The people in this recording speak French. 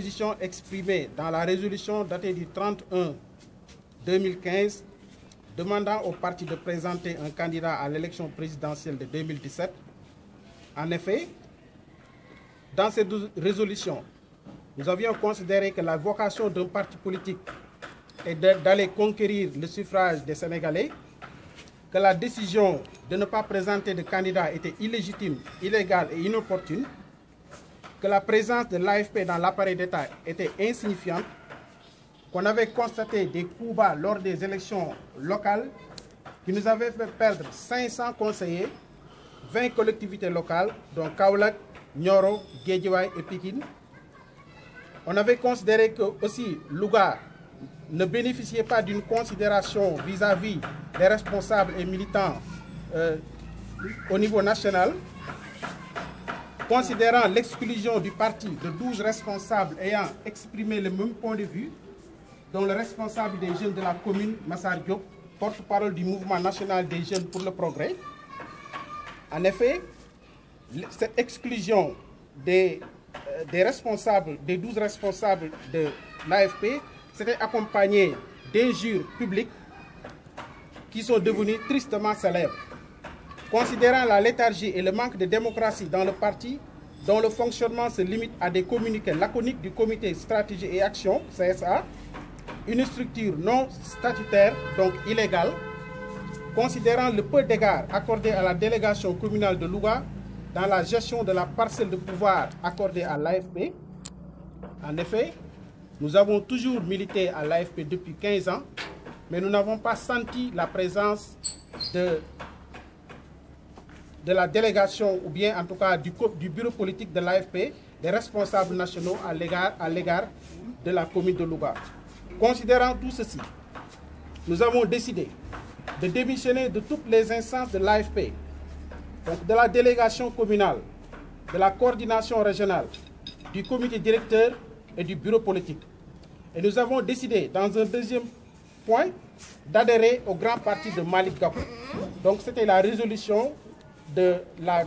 Position exprimée dans la résolution datée du 31-2015 demandant au parti de présenter un candidat à l'élection présidentielle de 2017. En effet, dans cette résolution, nous avions considéré que la vocation d'un parti politique est d'aller conquérir le suffrage des Sénégalais, que la décision de ne pas présenter de candidat était illégitime, illégale et inopportune, que la présence de l'AFP dans l'appareil d'État était insignifiante, qu'on avait constaté des coups bas lors des élections locales qui nous avaient fait perdre 500 conseillers, 20 collectivités locales, dont Kaolack, Nioro, Guédiawaye et Pikine. On avait considéré que aussi Louga ne bénéficiait pas d'une considération vis-à-vis des responsables et militants au niveau national, considérant l'exclusion du parti de 12 responsables ayant exprimé le même point de vue, dont le responsable des jeunes de la commune, Massar Diop, porte-parole du mouvement national des jeunes pour le progrès. En effet, cette exclusion des 12 responsables de l'AFP s'était accompagnée d'injures publiques qui sont devenues tristement célèbres. Considérant la léthargie et le manque de démocratie dans le parti, dont le fonctionnement se limite à des communiqués laconiques du comité stratégie et action, CSA, une structure non statutaire, donc illégale, considérant le peu d'égards accordés à la délégation communale de Louga dans la gestion de la parcelle de pouvoir accordée à l'AFP. En effet, nous avons toujours milité à l'AFP depuis 15 ans, mais nous n'avons pas senti la présence de la délégation, ou bien en tout cas du bureau politique de l'AFP, des responsables nationaux à l'égard de la commune de Louga. Considérant tout ceci, nous avons décidé de démissionner de toutes les instances de l'AFP, donc de la délégation communale, de la coordination régionale, du comité directeur et du bureau politique. Et nous avons décidé, dans un deuxième point, d'adhérer au grand parti de Malick Gakou. Donc c'était la résolution de la